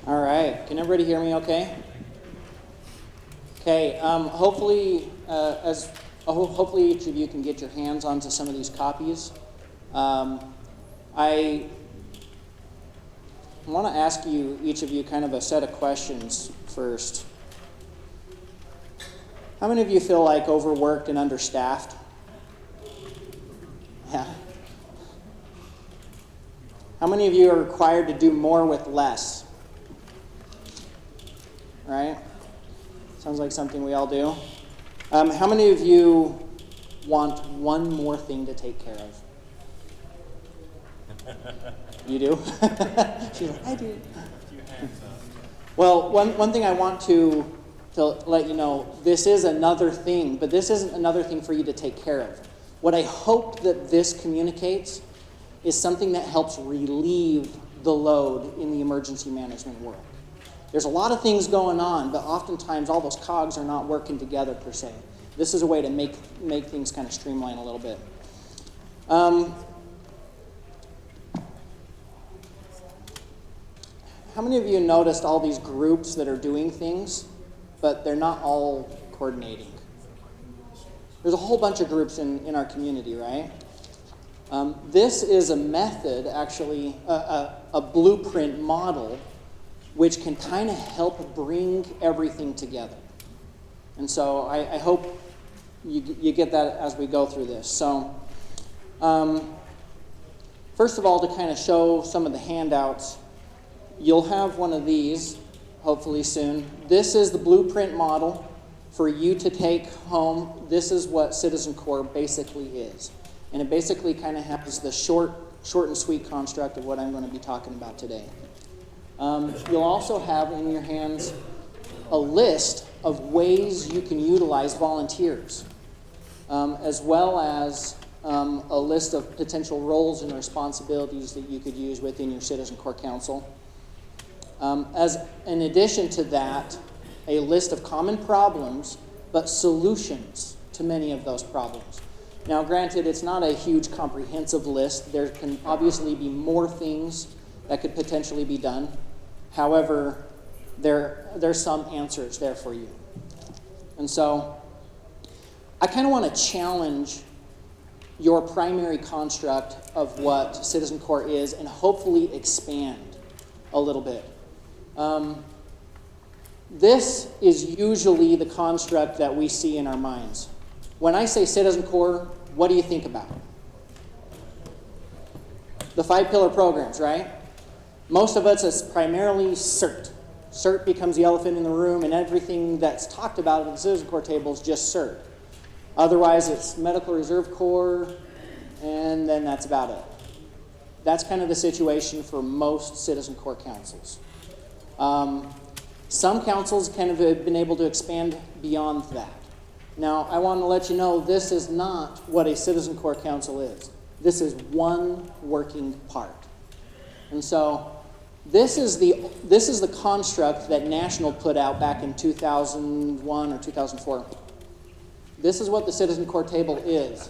All right. Can everybody hear me okay? Okay. Hopefully each of you can get your hands onto some of these copies. I want to ask each of you, kind of a set of questions first. How many of you feel like overworked and understaffed? Yeah. How many of you are required to do more with less? Right? Sounds like something we all do. How many of you want one more thing to take care of? You do? She's like, I do. Well, one thing I want to let you know, this is another thing, but this isn't another thing for you to take care of. What I hope that this communicates is something that helps relieve the load in the emergency management world. There's a lot of things going on, but oftentimes all those cogs are not working together per se. This is a way to make things kind of streamline a little bit. How many of you noticed all these groups that are doing things, but they're not all coordinating? There's a whole bunch of groups in our community, right? This is a method, actually, a blueprint model, which can kind of help bring everything together. And so I hope you get that as we go through this. So first of all, to kind of show some of the handouts, you'll have one of these, hopefully soon. This is the blueprint model for you to take home. This is what Citizen Corp basically is. And it basically kind of has the short and sweet construct of what I'm going to be talking about today. You'll also have in your hands a list of ways you can utilize volunteers, as well as a list of potential roles and responsibilities that you could use within your Citizen Corp Council. As in addition to that, a list of common problems, but solutions to many of those problems. Now, granted, it's not a huge comprehensive list. There can obviously be more things that could potentially be done. However, there's some answers there for you. And so I kind of want to challenge your primary construct of what Citizen Corp is and hopefully expand a little bit. This is usually the construct that we see in our minds. When I say Citizen Corp, what do you think about? The 5 pillar programs, right? Most of us is primarily CERT. CERT becomes the elephant in the room, and everything that's talked about at the Citizen Corp table is just CERT. Otherwise, it's Medical Reserve Corps, and then that's about it. That's kind of the situation for most Citizen Corp councils. Some councils kind of have been able to expand beyond that. Now, I want to let you know this is not what a Citizen Corp council is. This is one working part. And so this is the construct that National put out back in 2001 or 2004. This is what the Citizen Corp table is.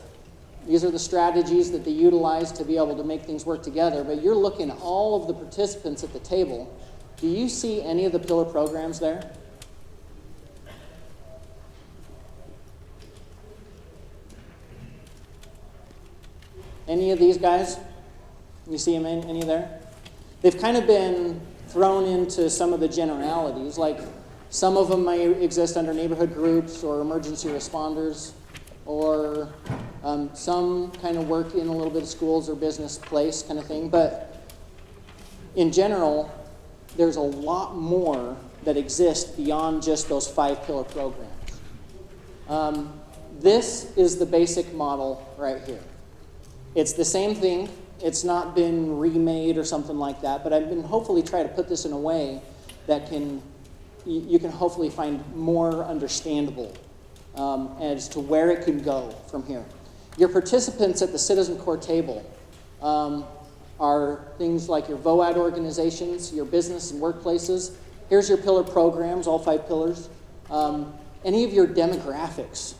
These are the strategies that they utilize to be able to make things work together. But you're looking at all of the participants at the table. Do you see any of the pillar programs there? Any of these guys? You see them any there? They've kind of been thrown into some of the generalities, like some of them may exist under neighborhood groups or emergency responders, or some kind of work in a little bit of schools or business place kind of thing. But in general, there's a lot more that exist beyond just those 5 pillar programs. This is the basic model right here. It's the same thing. It's not been remade or something like that, but I've been hopefully trying to put this in a way that you can hopefully find more understandable as to where it can go from here. Your participants at the Citizen Corp table are things like your VOAD organizations, your business and workplaces. Here's your pillar programs, all 5 pillars. Any of your demographics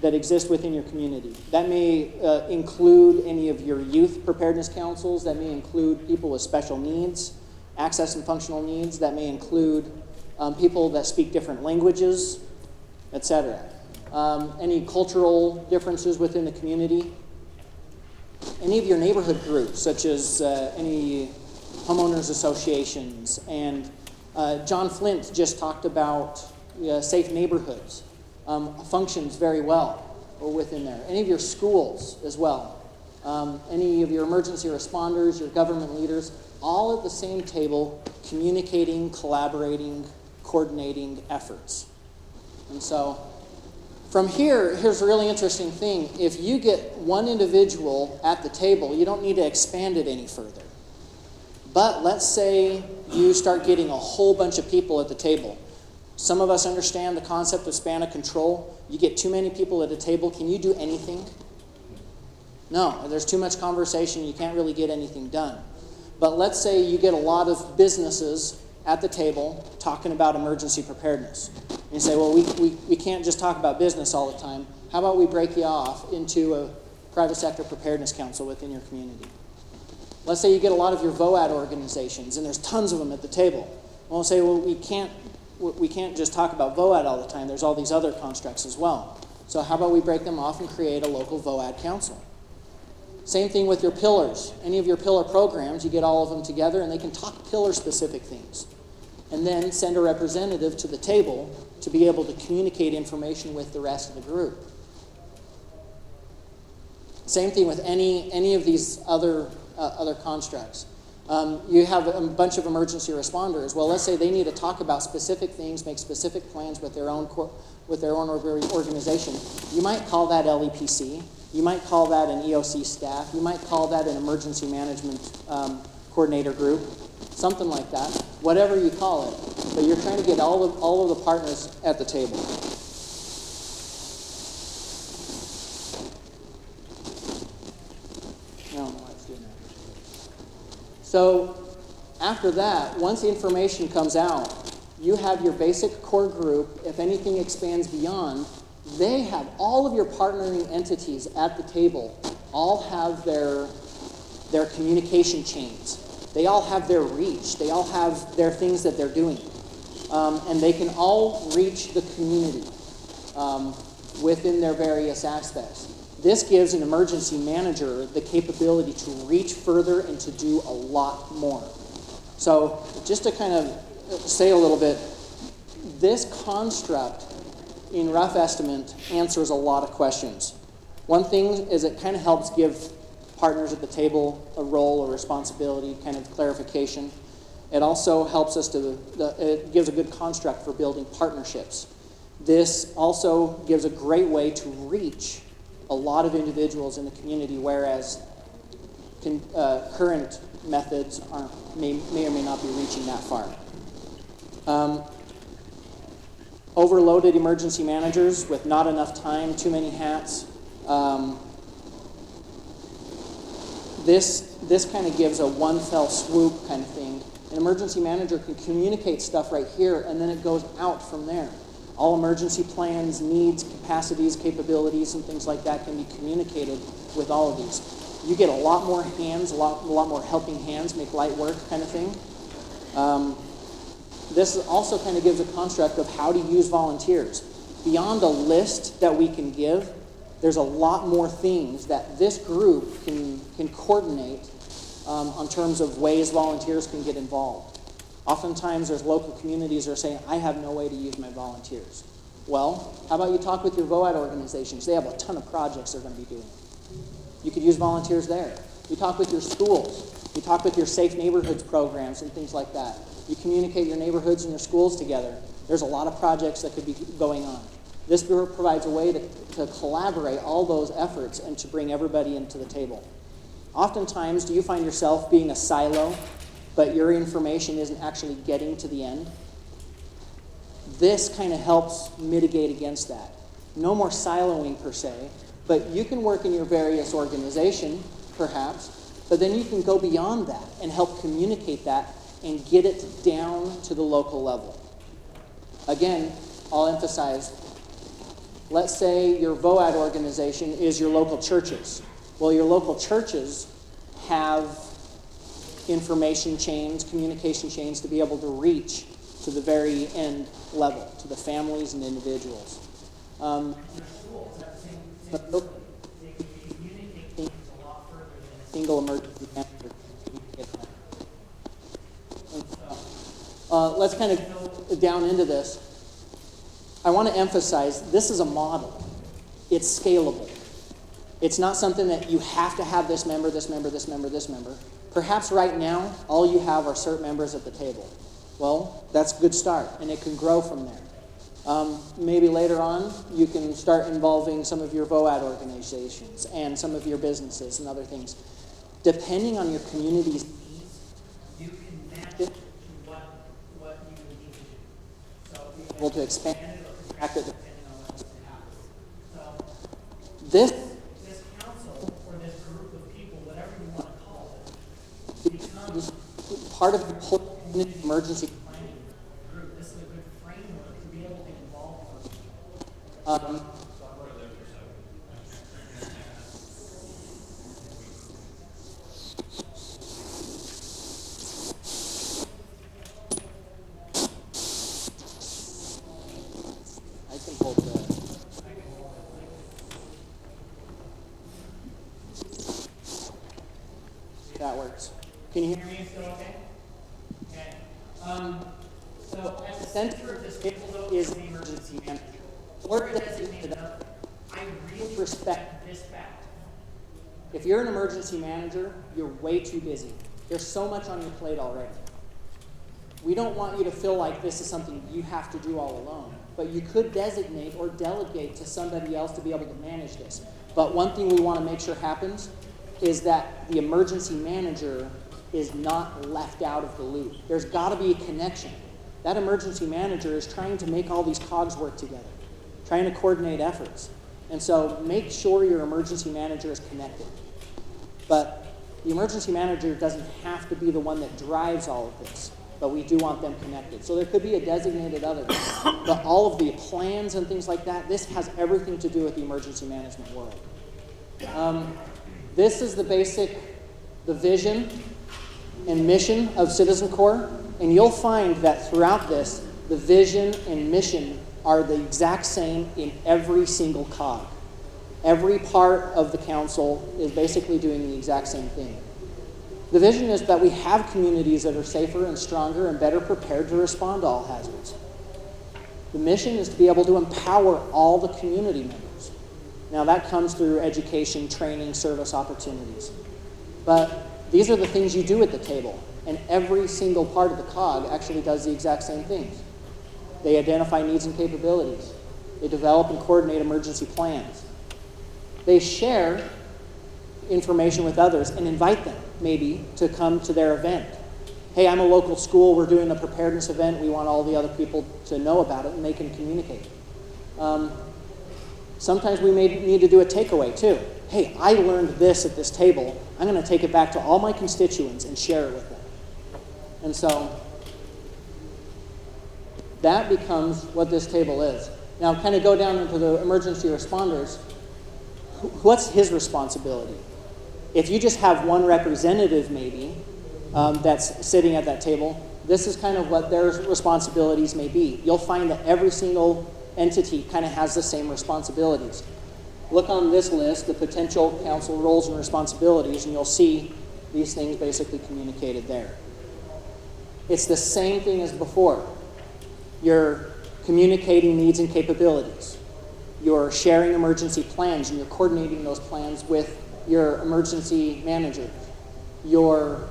that exist within your community. That may include any of your youth preparedness councils. That may include people with special needs. access and functional needs that may include people that speak different languages, etc. Any cultural differences within the community. Any of your neighborhood groups, such as any homeowners associations. And John Flint just talked about safe neighborhoods. Functions very well within there. Any of your schools as well. Any of your emergency responders, your government leaders, all at the same table, communicating, collaborating, coordinating efforts. And so from here, here's a really interesting thing. If you get one individual at the table, you don't need to expand it any further. But let's say you start getting a whole bunch of people at the table. Some of us understand the concept of span of control. You get too many people at a table, can you do anything? No, there's too much conversation, you can't really get anything done. But let's say you get a lot of businesses at the table talking about emergency preparedness. And you say, well, we can't just talk about business all the time. How about we break you off into a private sector preparedness council within your community? Let's say you get a lot of your VOAD organizations, and there's tons of them at the table. We'll say, well, we can't just talk about VOAD all the time. There's all these other constructs as well. So how about we break them off and create a local VOAD council? Same thing with your pillars. Any of your pillar programs, you get all of them together, and they can talk pillar-specific things. And then send a representative to the table to be able to communicate information with the rest of the group. Same thing with any of these other constructs. You have a bunch of emergency responders. Well, let's say they need to talk about specific things, make specific plans with their own organization. You might call that LEPC. You might call that an EOC staff. You might call that an emergency management coordinator group, something like that. Whatever you call it, but you're trying to get all of the partners at the table. So after that, once the information comes out, you have your basic core group. If anything expands beyond, they have all of your partnering entities at the table, all have their communication chains. They all have their reach. They all have their things that they're doing. And they can all reach the community within their various aspects. This gives an emergency manager the capability to reach further and to do a lot more. So just to kind of say a little bit, this construct, in rough estimate, answers a lot of questions. One thing is it kind of helps give partners at the table a role or responsibility, kind of clarification. It also helps us it gives a good construct for building partnerships. This also gives a great way to reach a lot of individuals in the community, whereas current methods may or may not be reaching that far. Overloaded emergency managers with not enough time, too many hats. This kind of gives a one fell swoop kind of thing. An emergency manager can communicate stuff right here, and then it goes out from there. All emergency plans, needs, capacities, capabilities, and things like that can be communicated with all of these. You get a lot more hands, a lot more helping hands, make light work kind of thing. This also kind of gives a construct of how to use volunteers. Beyond a list that we can give, there's a lot more things that this group can coordinate on terms of ways volunteers can get involved. Oftentimes there's local communities that are saying, I have no way to use my volunteers. Well, how about you talk with your VOAD organizations? They have a ton of projects they're going to be doing. You could use volunteers there. You talk with your schools. You talk with your safe neighborhoods programs and things like that. You communicate your neighborhoods and your schools together. There's a lot of projects that could be going on. This group provides a way to collaborate all those efforts and to bring everybody into the table. Oftentimes, do you find yourself being a silo, but your information isn't actually getting to the end? This kind of helps mitigate against that. No more siloing per se, but you can work in your various organization, perhaps, but then you can go beyond that and help communicate that and get it down to the local level. Again, I'll emphasize, let's say your VOAD organization is your local churches. Well, your local churches have information chains, communication chains to be able to reach to the very end level, to the families and individuals. Single emergency manager. Let's kind of go down into this. I want to emphasize this is a model. It's scalable. It's not something that you have to have this member, this member, this member, this member. Perhaps right now, all you have are CERT members at the table. Well, that's a good start, and it can grow from there. Maybe later on, you can start involving some of your VOAD organizations and some of your businesses and other things. Depending on your community's needs, you can match it to what you need to do. So be able to expand it or contract it depending on what needs to happen. So this council or this group of people, whatever you want to call it, becomes part of the whole community emergency planning group. This is a good framework to be able to involve them. That works. Can you hear me still okay? Okay. So at the center of this table, though, is the emergency manager. Or designated other. I really respect this fact. If you're an emergency manager, you're way too busy. There's so much on your plate already. We don't want you to feel like this is something you have to do all alone. But you could designate or delegate to somebody else to be able to manage this. But one thing we want to make sure happens is that the emergency manager is not left out of the loop. There's got to be a connection. That emergency manager is trying to make all these cogs work together, trying to coordinate efforts. And so make sure your emergency manager is connected. But the emergency manager doesn't have to be the one that drives all of this, but we do want them connected. So there could be a designated other, but all of the plans and things like that, this has everything to do with the emergency management world. This is the vision and mission of Citizen Corps, and you'll find that throughout this, the vision and mission are the exact same in every single cog. Every part of the council is basically doing the exact same thing. The vision is that we have communities that are safer and stronger and better prepared to respond to all hazards. The mission is to be able to empower all the community members. Now that comes through education, training, service opportunities. But these are the things you do at the table, and every single part of the COG actually does the exact same things. They identify needs and capabilities. They develop and coordinate emergency plans. They share information with others and invite them, maybe, to come to their event. Hey, I'm a local school, we're doing a preparedness event, we want all the other people to know about it, and they can communicate. Sometimes we may need to do a takeaway too. Hey, I learned this at this table. I'm going to take it back to all my constituents and share it with them. And so that becomes what this table is. Now kind of go down into the emergency responders. What's his responsibility? If you just have one representative maybe that's sitting at that table, this is kind of what their responsibilities may be. You'll find that every single entity kind of has the same responsibilities. Look on this list, the potential council roles and responsibilities, and you'll see these things basically communicated there. It's the same thing as before. You're communicating needs and capabilities. You're sharing emergency plans, and you're coordinating those plans with your emergency manager. You're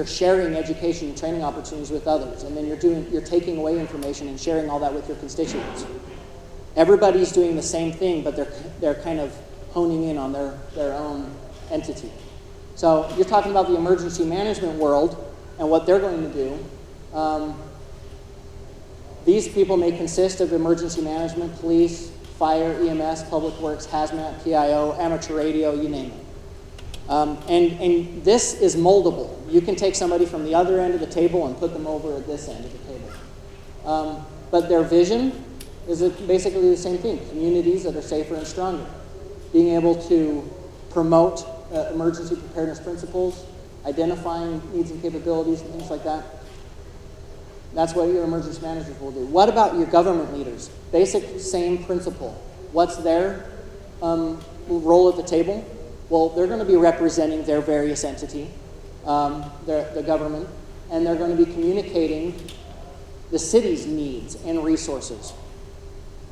sharing education and training opportunities with others, and then you're taking away information and sharing all that with your constituents. Everybody's doing the same thing, but they're kind of honing in on their own entity. So you're talking about the emergency management world and what they're going to do. These people may consist of emergency management, police, fire, EMS, public works, hazmat, PIO, amateur radio, you name it. And this is moldable. You can take somebody from the other end of the table and put them over at this end of the table. But their vision is basically the same thing, communities that are safer and stronger. Being able to promote emergency preparedness principles, identifying needs and capabilities and things like that. That's what your emergency managers will do. What about your government leaders? Basic, same principle. What's their role at the table? Well, they're going to be representing their various entity, the government, and they're going to be communicating the city's needs and resources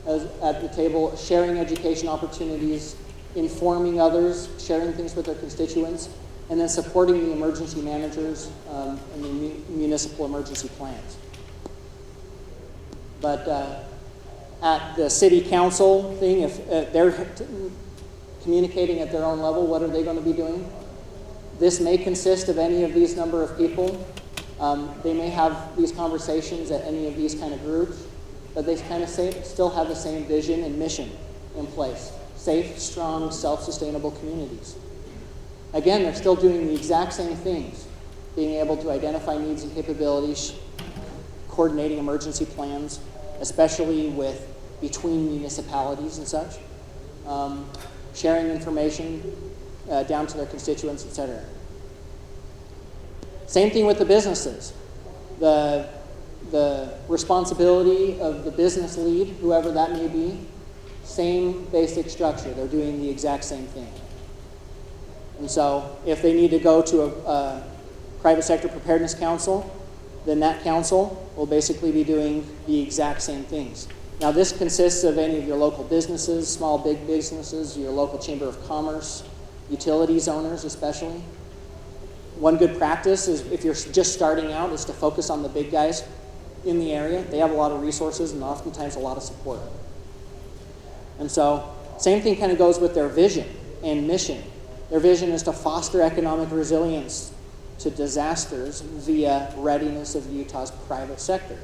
at the table, sharing education opportunities, informing others, sharing things with their constituents, and then supporting the emergency managers and the municipal emergency plans. But at the city council thing, if they're communicating at their own level, what are they going to be doing? This may consist of any of these number of people. They may have these conversations at any of these kind of groups, but they kind of still have the same vision and mission in place. Safe, strong, self-sustainable communities. Again, they're still doing the exact same things, being able to identify needs and capabilities, coordinating emergency plans, especially between municipalities and such, sharing information down to their constituents, etc. Same thing with the businesses. The responsibility of the business lead, whoever that may be, same basic structure. They're doing the exact same thing. And so if they need to go to a private sector preparedness council, then that council will basically be doing the exact same things. Now this consists of any of your local businesses, small, big businesses, your local chamber of commerce, utilities owners especially. One good practice is, if you're just starting out, is to focus on the big guys in the area. They have a lot of resources and oftentimes a lot of support. And so, same thing kind of goes with their vision and mission. Their vision is to foster economic resilience to disasters via readiness of Utah's private sector.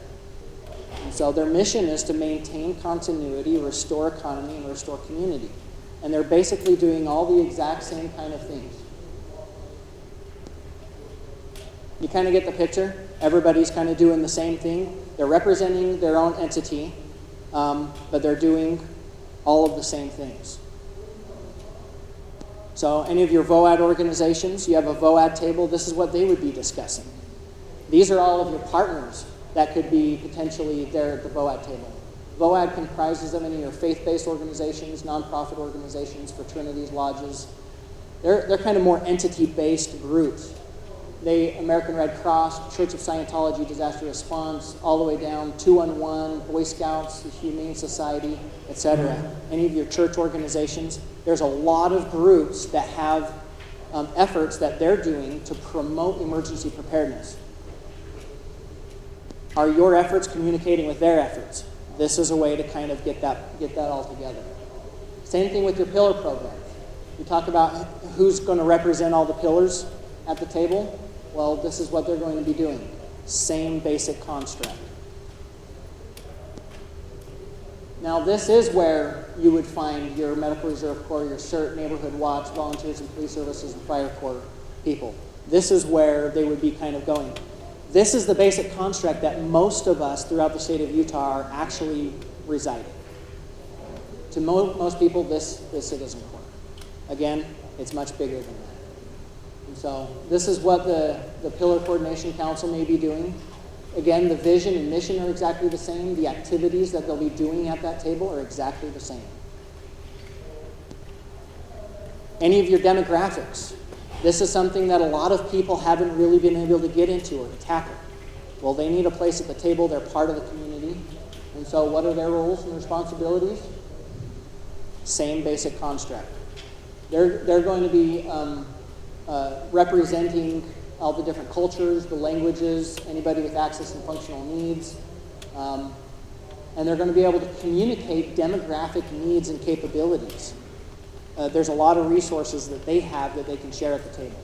And so their mission is to maintain continuity, restore economy, and restore community. And they're basically doing all the exact same kind of things. You kind of get the picture? Everybody's kind of doing the same thing. They're representing their own entity, but they're doing all of the same things. So any of your VOAD organizations, you have a VOAD table, this is what they would be discussing. These are all of your partners that could be potentially there at the VOAD table. VOAD comprises of any of your faith-based organizations, nonprofit organizations, fraternities, lodges. They're kind of more entity-based groups. American Red Cross, Church of Scientology, Disaster Response, all the way down 211, Boy Scouts, the Humane Society, etc. Any of your church organizations. There's a lot of groups that have efforts that they're doing to promote emergency preparedness. Are your efforts communicating with their efforts? This is a way to kind of get that all together. Same thing with your pillar program. You talk about who's going to represent all the pillars at the table. Well, this is what they're going to be doing. Same basic construct. Now, this is where you would find your Medical Reserve Corps, your CERT, Neighborhood Watch, Volunteers and Police Services, and Fire Corps people. This is where they would be kind of going. This is the basic construct that most of us throughout the state of Utah are actually residing. To most people, this is Citizen Corps. Again, it's much bigger than that. And so this is what the Pillar Coordination Council may be doing. Again, the vision and mission are exactly the same. The activities that they'll be doing at that table are exactly the same. Any of your demographics. This is something that a lot of people haven't really been able to get into or to tackle. Well, they need a place at the table. They're part of the community. And so what are their roles and responsibilities? Same basic construct. They're going to be representing all the different cultures, the languages, anybody with access and functional needs. And they're going to be able to communicate demographic needs and capabilities. There's a lot of resources that they have that they can share at the table.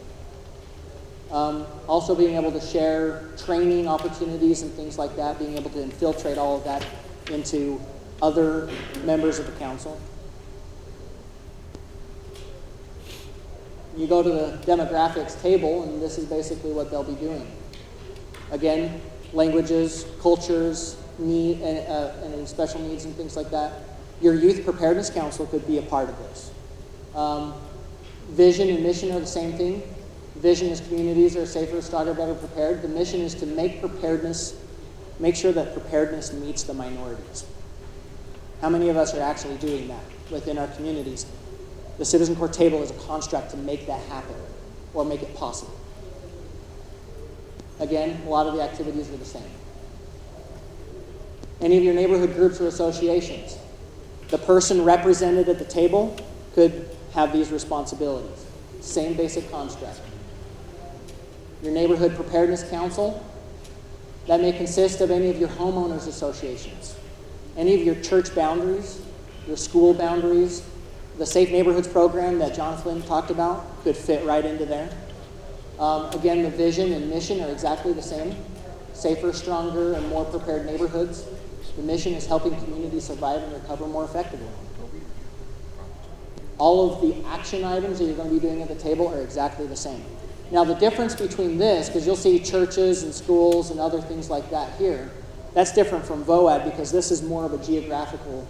Also being able to share training opportunities and things like that, being able to infiltrate all of that into other members of the council. You go to the demographics table, and this is basically what they'll be doing. Again, languages, cultures, and special needs and things like that. Your Youth Preparedness Council could be a part of this. Vision and mission are the same thing. Vision is communities are safer, stronger, better prepared. The mission is to make sure that preparedness meets the minorities. How many of us are actually doing that within our communities? The Citizen Corps table is a construct to make that happen or make it possible. Again, a lot of the activities are the same. Any of your neighborhood groups or associations, the person represented at the table could have these responsibilities. Same basic construct. Your neighborhood preparedness council, that may consist of any of your homeowners associations, any of your church boundaries, your school boundaries. The Safe Neighborhoods program that John Flynn talked about could fit right into there. Again, the vision and mission are exactly the same. Safer, stronger, and more prepared neighborhoods. The mission is helping communities survive and recover more effectively. All of the action items that you're going to be doing at the table are exactly the same. Now, the difference between this, because you'll see churches and schools and other things like that here, that's different from VOAD because this is more of a geographical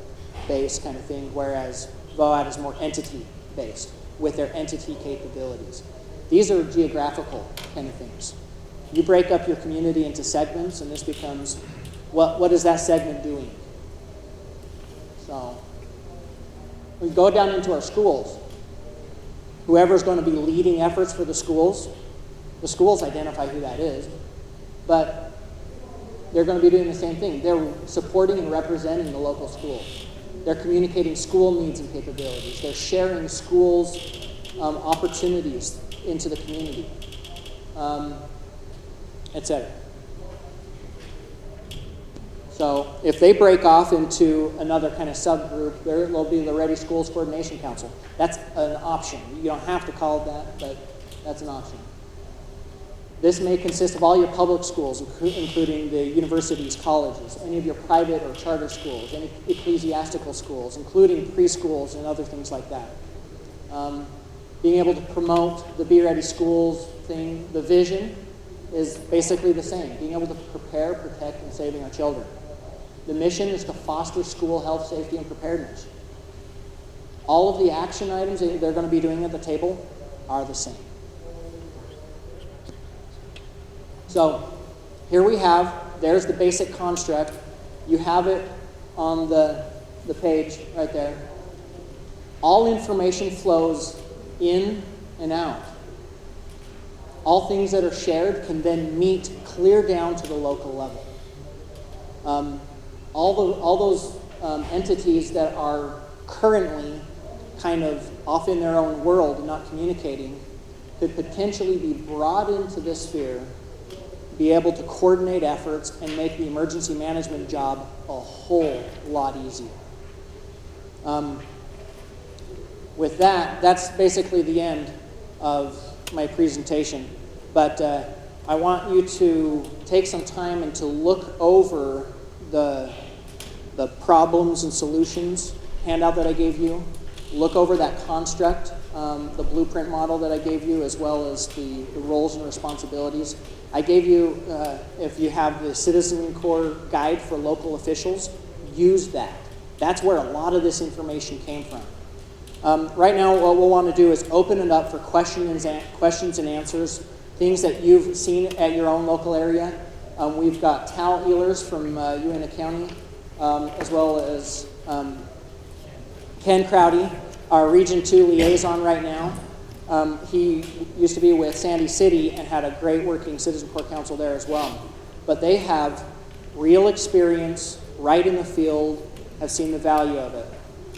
based kind of thing, whereas VOAD is more entity based with their entity capabilities. These are geographical kind of things. You break up your community into segments, and this becomes what is that segment doing? So we go down into our schools. Whoever's going to be leading efforts for the schools identify who that is, but they're going to be doing the same thing. They're supporting and representing the local school. They're communicating school needs and capabilities. They're sharing schools' opportunities into the community, etc. So if they break off into another kind of subgroup, there'll be the Ready Schools Coordination Council. That's an option. You don't have to call it that, but that's an option. This may consist of all your public schools, including the universities, colleges, any of your private or charter schools, any ecclesiastical schools, including preschools and other things like that. Being able to promote the Be Ready Schools thing, the vision is basically the same. Being able to prepare, protect, and saving our children. The mission is to foster school health, safety, and preparedness. All of the action items that they're going to be doing at the table are the same. So here we have, there's the basic construct. You have it on the page right there. All information flows in and out. All things that are shared can then meet clear down to the local level. All those entities that are currently kind of off in their own world and not communicating could potentially be brought into this sphere, be able to coordinate efforts, and make the emergency management job a whole lot easier. With that, that's basically the end of my presentation. But I want you to take some time and to look over the problems and solutions handout that I gave you. Look over that construct, the blueprint model that I gave you, as well as the roles and responsibilities. I gave you, if you have the Citizen Corps guide for local officials, use that. That's where a lot of this information came from. Right now, what we'll want to do is open it up for questions and answers, things that you've seen at your own local area. We've got Tal Ehlers from UEMA County, as well as Ken Crowdy, our Region 2 liaison right now. He used to be with Sandy City and had a great working Citizen Corps Council there as well. But they have real experience right in the field, have seen the value of it.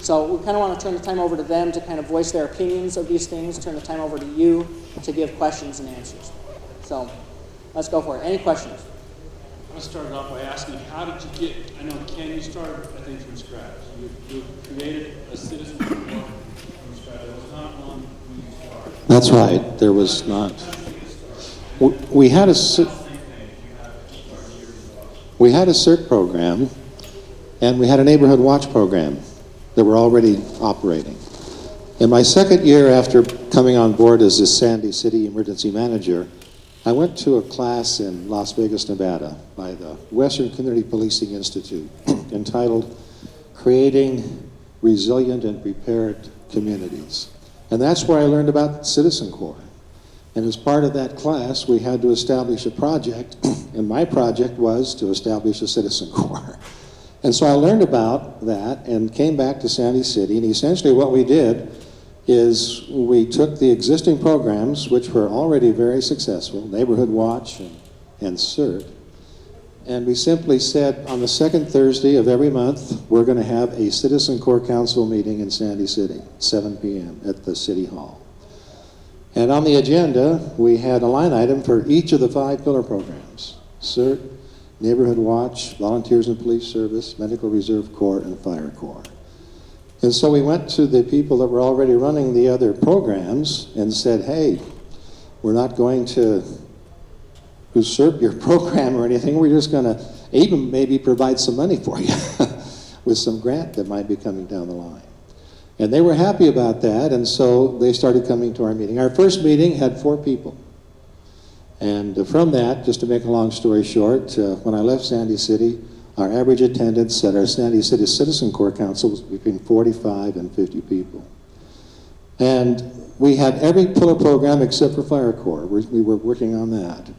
So we kind of want to turn the time over to them to kind of voice their opinions of these things, turn the time over to you to give questions and answers. So let's go for it. Any questions? I'm going to start off by asking, how did you get, I know, Ken, you started, I think, from scratch. You created a Citizen Corps from scratch. It was not one when you started. That's right. There was not. We had a CERT program, and we had a neighborhood watch program that were already operating. In my second year after coming on board as the Sandy City Emergency Manager, I went to a class in Las Vegas, Nevada by the Western Community Policing Institute entitled Creating Resilient and Prepared Communities. And that's where I learned about Citizen Corps. And as part of that class, we had to establish a project, and my project was to establish a Citizen Corps. And so I learned about that and came back to Sandy City, and essentially what we did is we took the existing programs, which were already very successful, Neighborhood Watch and CERT, and we simply said on the second Thursday of every month, we're going to have a Citizen Corps Council meeting in Sandy City, 7 p.m. at the City Hall. And on the agenda, we had a line item for each of the 5 pillar programs: CERT, Neighborhood Watch, Volunteers and Police Service, Medical Reserve Corps, and Fire Corps. And so we went to the people that were already running the other programs and said, hey, we're not going to usurp your program or anything. We're just going to even maybe provide some money for you with some grant that might be coming down the line. And they were happy about that, and so they started coming to our meeting. Our first meeting had 4 people. And from that, just to make a long story short, when I left Sandy City, our average attendance at our Sandy City Citizen Corps Council was between 45 and 50 people. And we had every pillar program except for Fire Corps. We were working on that.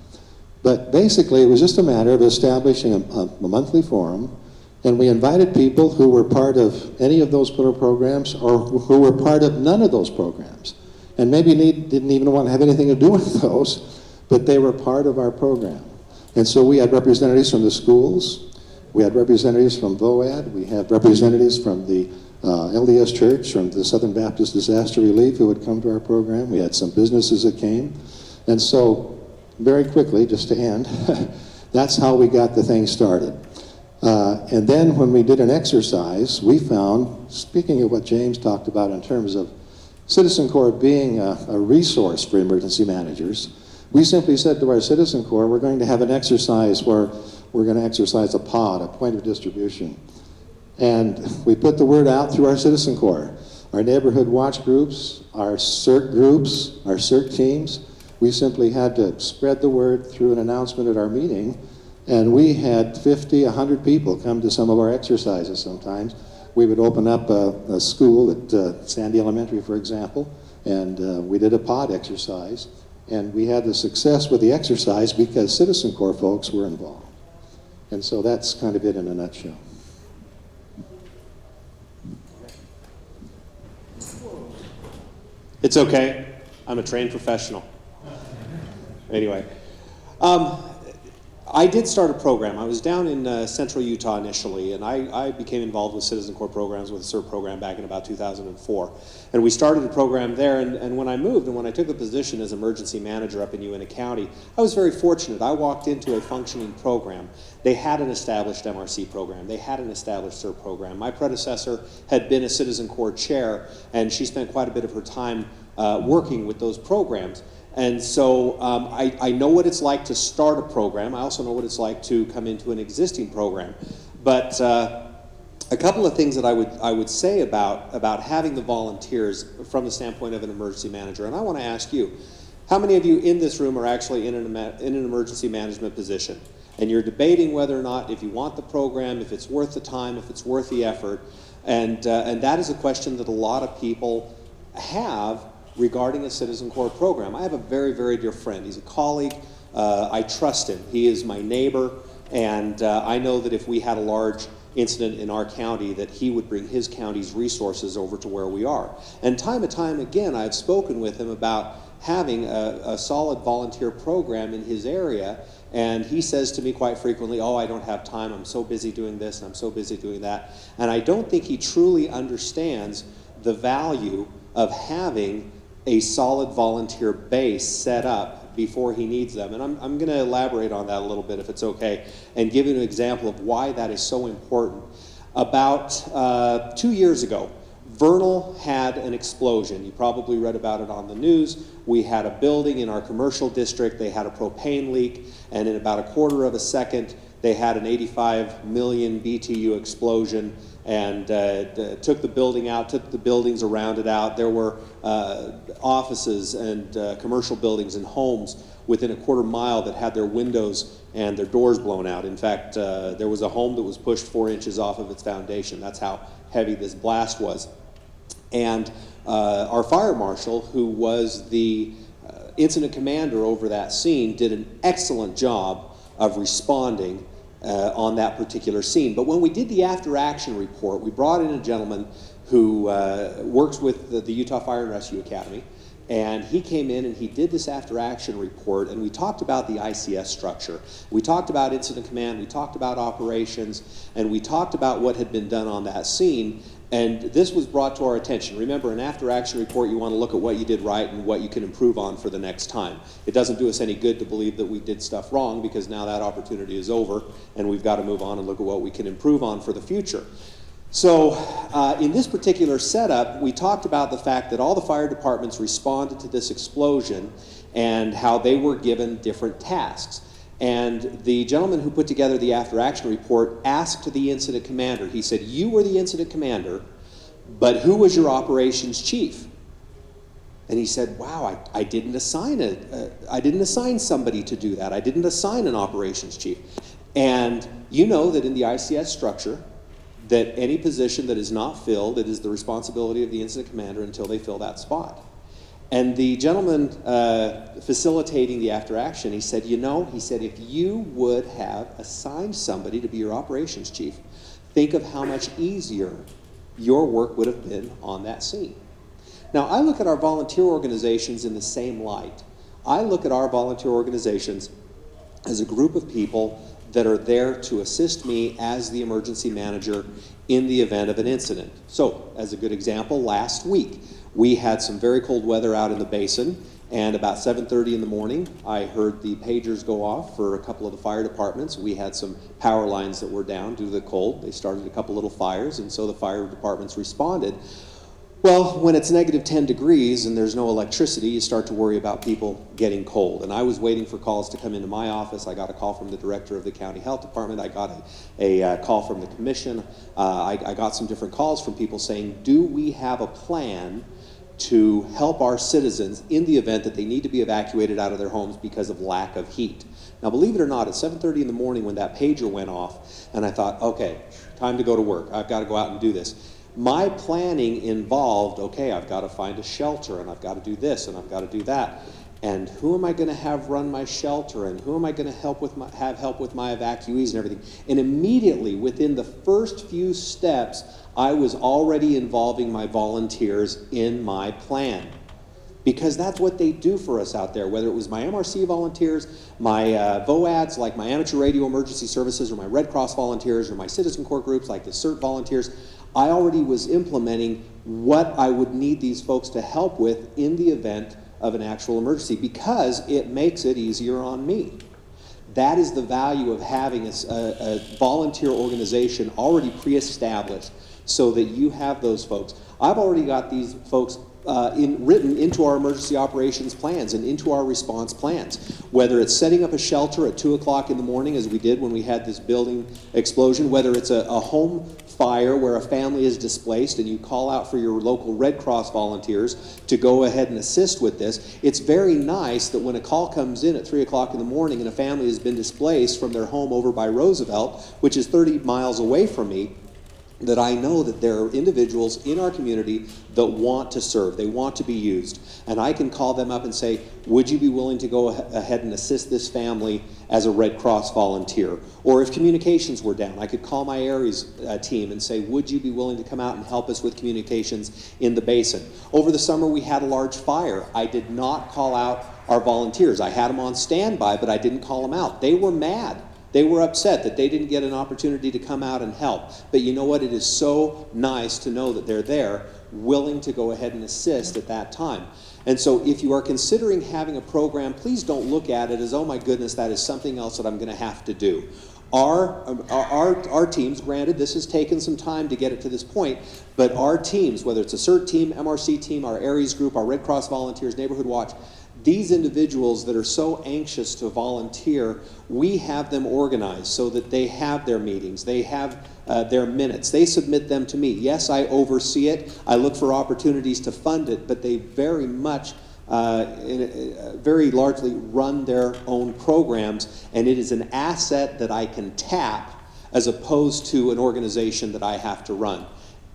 But basically, it was just a matter of establishing a monthly forum, and we invited people who were part of any of those pillar programs or who were part of none of those programs. And maybe didn't even want to have anything to do with those, but they were part of our program. And so we had representatives from the schools, we had representatives from VOAD, we had representatives from the LDS Church, from the Southern Baptist Disaster Relief who would come to our program. We had some businesses that came. And so, very quickly, just to end, that's how we got the thing started. And then when we did an exercise, we found, speaking of what James talked about in terms of Citizen Corps being a resource for emergency managers, we simply said to our Citizen Corps, we're going to have an exercise where we're going to exercise a pod, a point of distribution. And we put the word out through our Citizen Corps. Our neighborhood watch groups, our CERT groups, our CERT teams, we simply had to spread the word through an announcement at our meeting. And we had 50, 100 people come to some of our exercises sometimes. We would open up a school at Sandy Elementary, for example, and we did a pod exercise. And we had the success with the exercise because Citizen Corps folks were involved. And so that's kind of it in a nutshell. It's okay. I'm a trained professional. Anyway. I did start a program. I was down in central Utah initially, and I became involved with Citizen Corps programs, with the CERT program back in about 2004. And we started a program there, and when I moved and when I took the position as emergency manager up in UEMA County, I was very fortunate. I walked into a functioning program. They had an established MRC program. They had an established CERT program. My predecessor had been a Citizen Corps chair, and she spent quite a bit of her time working with those programs. And so I know what it's like to start a program. I also know what it's like to come into an existing program. But a couple of things that I would say about having the volunteers from the standpoint of an emergency manager. And I want to ask you, how many of you in this room are actually in an emergency management position? And you're debating whether or not if you want the program, if it's worth the time, if it's worth the effort. And that is a question that a lot of people have regarding a Citizen Corps program. I have a very, very dear friend. He's a colleague. I trust him. He is my neighbor, and I know that if we had a large incident in our county, that he would bring his county's resources over to where we are. And time and time again, I've spoken with him about having a solid volunteer program in his area, and he says to me quite frequently, oh, I don't have time, I'm so busy doing this, and I'm so busy doing that. And I don't think he truly understands the value of having a solid volunteer base set up before he needs them. And I'm going to elaborate on that a little bit, if it's okay, and give you an example of why that is so important. About 2 years ago, Vernal had an explosion. You probably read about it on the news. We had a building in our commercial district. They had a propane leak, and in about a quarter of a second, they had an 85 million BTU explosion, and took the building out, took the buildings around it out. There were offices and commercial buildings and homes within a quarter mile that had their windows and their doors blown out. In fact, there was a home that was pushed 4 inches off of its foundation. That's how heavy this blast was. And our fire marshal, who was the incident commander over that scene, did an excellent job of responding on that particular scene. But when we did the after-action report, we brought in a gentleman who works with the Utah Fire and Rescue Academy, and he came in and he did this after-action report, and we talked about the ICS structure. We talked about incident command, we talked about operations, and we talked about what had been done on that scene, and this was brought to our attention. Remember, an after-action report, you want to look at what you did right and what you can improve on for the next time. It doesn't do us any good to believe that we did stuff wrong, because now that opportunity is over, and we've got to move on and look at what we can improve on for the future. So in this particular setup, we talked about the fact that all the fire departments responded to this explosion and how they were given different tasks. And the gentleman who put together the after-action report asked the incident commander, he said, "You were the incident commander, but who was your operations chief?" And he said, "Wow, I didn't assign somebody to do that. I didn't assign an operations chief." And you know that in the ICS structure, that any position that is not filled, it is the responsibility of the incident commander until they fill that spot. And the gentleman facilitating the after-action, he said, if you would have assigned somebody to be your operations chief, think of how much easier your work would have been on that scene. Now, I look at our volunteer organizations in the same light. I look at our volunteer organizations as a group of people that are there to assist me as the emergency manager in the event of an incident. So, as a good example, last week we had some very cold weather out in the basin, and about 7:30 in the morning I heard the pagers go off for a couple of the fire departments. We had some power lines that were down due to the cold. They started a couple little fires, and so the fire departments responded. Well, when it's negative 10 degrees and there's no electricity, you start to worry about people getting cold. And I was waiting for calls to come into my office. I got a call from the director of the county health department. I got a call from the commission. I got some different calls from people saying, do we have a plan to help our citizens in the event that they need to be evacuated out of their homes because of lack of heat? Now, believe it or not, at 7:30 in the morning when that pager went off, and I thought, okay, time to go to work. I've got to go out and do this. My planning involved, okay, I've got to find a shelter, and I've got to do this, and I've got to do that. And who am I going to have run my shelter, and who am I going to have help with my evacuees and everything? And immediately, within the first few steps, I was already involving my volunteers in my plan. Because that's what they do for us out there, whether it was my MRC volunteers, my VOADs, like my Amateur Radio Emergency Services, or my Red Cross volunteers, or my Citizen Corps groups, like the CERT volunteers. I already was implementing what I would need these folks to help with in the event of an actual emergency, because it makes it easier on me. That is the value of having a volunteer organization already pre-established so that you have those folks. I've already got these folks written into our emergency operations plans and into our response plans. Whether it's setting up a shelter at 2 o'clock in the morning, as we did when we had this building explosion, whether it's a home fire where a family is displaced and you call out for your local Red Cross volunteers to go ahead and assist with this. It's very nice that when a call comes in at 3 o'clock in the morning and a family has been displaced from their home over by Roosevelt, which is 30 miles away from me, that I know that there are individuals in our community that want to serve, they want to be used. And I can call them up and say, would you be willing to go ahead and assist this family as a Red Cross volunteer? Or if communications were down, I could call my Aries team and say, would you be willing to come out and help us with communications in the basin? Over the summer we had a large fire. I did not call out our volunteers. I had them on standby, but I didn't call them out. They were mad. They were upset that they didn't get an opportunity to come out and help. But you know what? It is so nice to know that they're there, willing to go ahead and assist at that time. And so if you are considering having a program, please don't look at it as, oh my goodness, that is something else that I'm going to have to do. Our teams, granted, this has taken some time to get it to this point, but our teams, whether it's a CERT team, MRC team, our Aries group, our Red Cross volunteers, Neighborhood Watch, these individuals that are so anxious to volunteer, we have them organized so that they have their meetings, they have their minutes, they submit them to me. Yes, I oversee it, I look for opportunities to fund it, but they very much, very largely run their own programs, and it is an asset that I can tap as opposed to an organization that I have to run.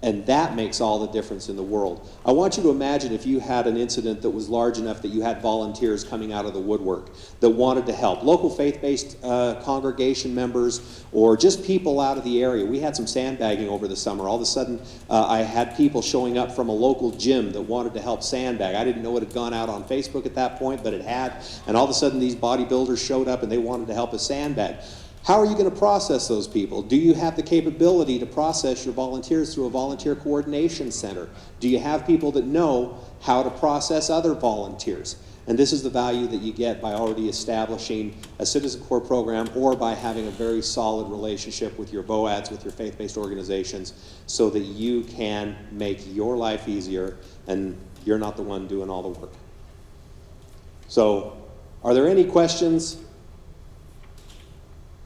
And that makes all the difference in the world. I want you to imagine if you had an incident that was large enough that you had volunteers coming out of the woodwork that wanted to help. Local faith-based congregation members or just people out of the area. We had some sandbagging over the summer. All of a sudden, I had people showing up from a local gym that wanted to help sandbag. I didn't know it had gone out on Facebook at that point, but it had. And all of a sudden, these bodybuilders showed up and they wanted to help us sandbag. How are you going to process those people? Do you have the capability to process your volunteers through a volunteer coordination center? Do you have people that know how to process other volunteers? And this is the value that you get by already establishing a Citizen Corps program or by having a very solid relationship with your BOADs, with your faith-based organizations, so that you can make your life easier and you're not the one doing all the work. So, are there any questions?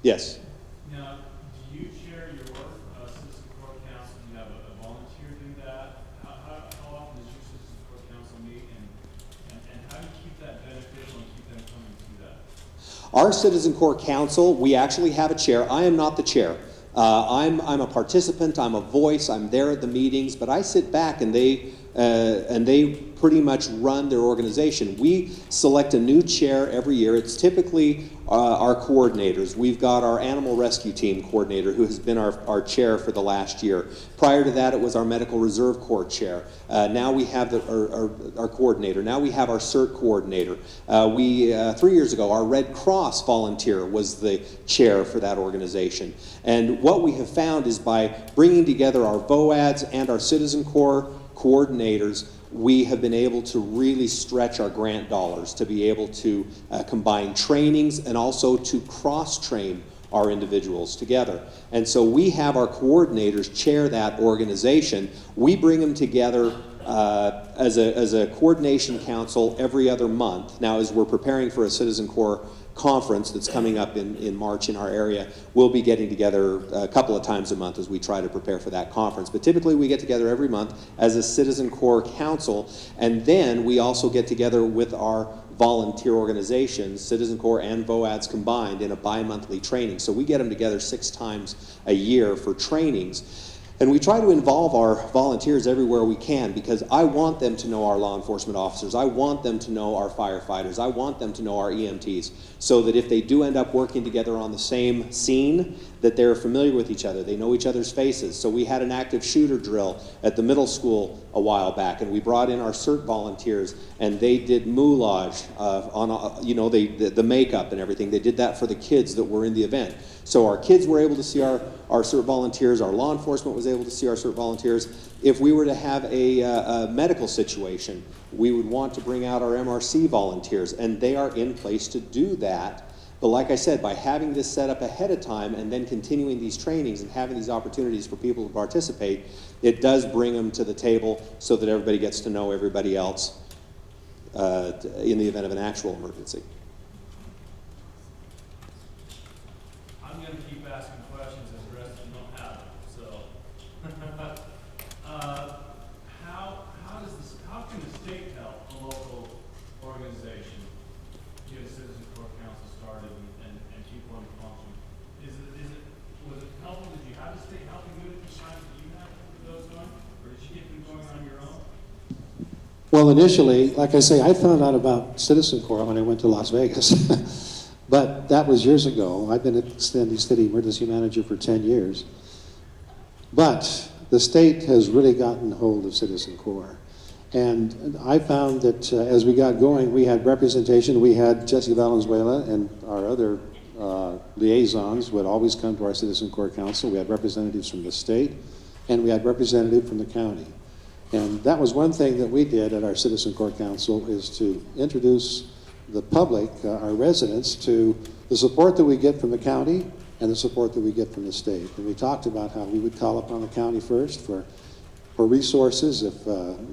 Yes. Now, do you share your work, Citizen Corps Council? Do you have a volunteer do that? How often does your Citizen Corps Council meet, and how do you keep that beneficial and keep them coming to that? Our Citizen Corps Council, we actually have a chair. I am not the chair. I'm a participant, I'm a voice, I'm there at the meetings, but I sit back and they pretty much run their organization. We select a new chair every year. It's typically our coordinators. We've got our animal rescue team coordinator who has been our chair for the last year. Prior to that, it was our medical reserve corps chair. Now we have our coordinator. Now we have our CERT coordinator. 3 years ago, our Red Cross volunteer was the chair for that organization. And what we have found is by bringing together our BOADs and our Citizen Corps coordinators, we have been able to really stretch our grant dollars to be able to combine trainings and also to cross-train our individuals together. And so we have our coordinators chair that organization. We bring them together as a coordination council every other month. Now, as we're preparing for a Citizen Corps conference that's coming up in March in our area, we'll be getting together a couple of times a month as we try to prepare for that conference. But typically we get together every month as a Citizen Corps Council, and then we also get together with our volunteer organizations, Citizen Corps and BOADs combined, in a bi-monthly training. So we get them together 6 times a year for trainings. And we try to involve our volunteers everywhere we can, because I want them to know our law enforcement officers. I want them to know our firefighters. I want them to know our EMTs, so that if they do end up working together on the same scene, that they're familiar with each other. They know each other's faces. So we had an active shooter drill at the middle school a while back, and we brought in our CERT volunteers, and they did moulage on, the makeup and everything. They did that for the kids that were in the event. So our kids were able to see our CERT volunteers, our law enforcement was able to see our CERT volunteers. If we were to have a medical situation, we would want to bring out our MRC volunteers, and they are in place to do that. But like I said, by having this set up ahead of time and then continuing these trainings and having these opportunities for people to participate, it does bring them to the table so that everybody gets to know everybody else in the event of an actual emergency. I'm going to keep asking questions as the rest of them don't have them. So, how can the state help a local organization get a Citizen Corps Council started and keep one functioning? Was it helpful? Did you have the state helping you at the time that you had those going, or did you get them going on your own? Well, initially, like I say, I found out about Citizen Corps when I went to Las Vegas. But that was years ago. I've been a Sandy City emergency manager for 10 years. But the state has really gotten hold of Citizen Corps. And I found that as we got going, we had representation. We had Jesse Valenzuela and our other liaisons would always come to our Citizen Corps Council. We had representatives from the state, and we had representatives from the county. And that was one thing that we did at our Citizen Corps Council, is to introduce the public, our residents, to the support that we get from the county and the support that we get from the state. And we talked about how we would call upon the county first for resources if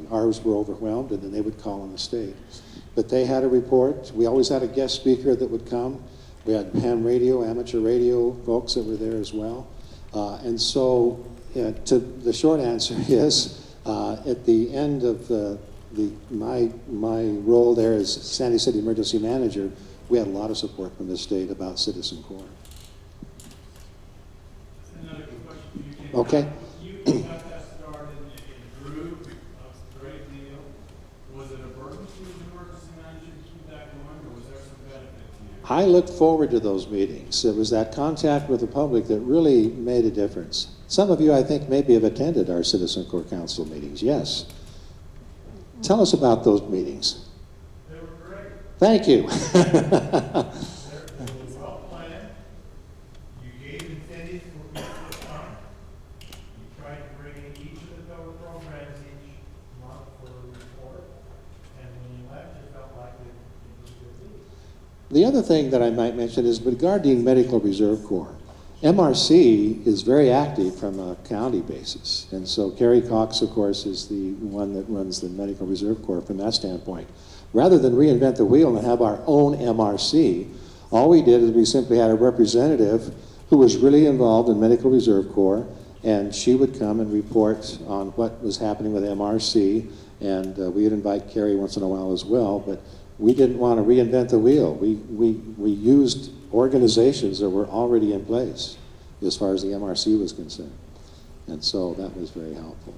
ours were overwhelmed, and then they would call on the state. But they had a report. We always had a guest speaker that would come. We had ham radio, amateur radio folks that were there as well. And so the short answer is, at the end of my role there as Sandy City Emergency Manager, we had a lot of support from the state about Citizen Corps. Another good question for you, Ken. Okay. You got that started I looked forward to those meetings. It was that contact with the public that really made a difference. Some of you, I think, maybe have attended our Citizen Core Council meetings. Yes. Tell us about those meetings. They were great. Thank you. They were well planned. You gave incentives for people to come. You tried to bring in each of the federal programs each month for a report. And when you left, you felt like it was a good deal. The other thing that I might mention is regarding Medical Reserve Corps. MRC is very active from a county basis. And so Kerry Cox, of course, is the one that runs the Medical Reserve Corps from that standpoint. Rather than reinvent the wheel and have our own MRC, all we did is we simply had a representative who was really involved in Medical Reserve Corps, and she would come and report on what was happening with MRC, and we would invite Kerry once in a while as well, but we didn't want to reinvent the wheel. We used organizations that were already in place as far as the MRC was concerned. And so that was very helpful.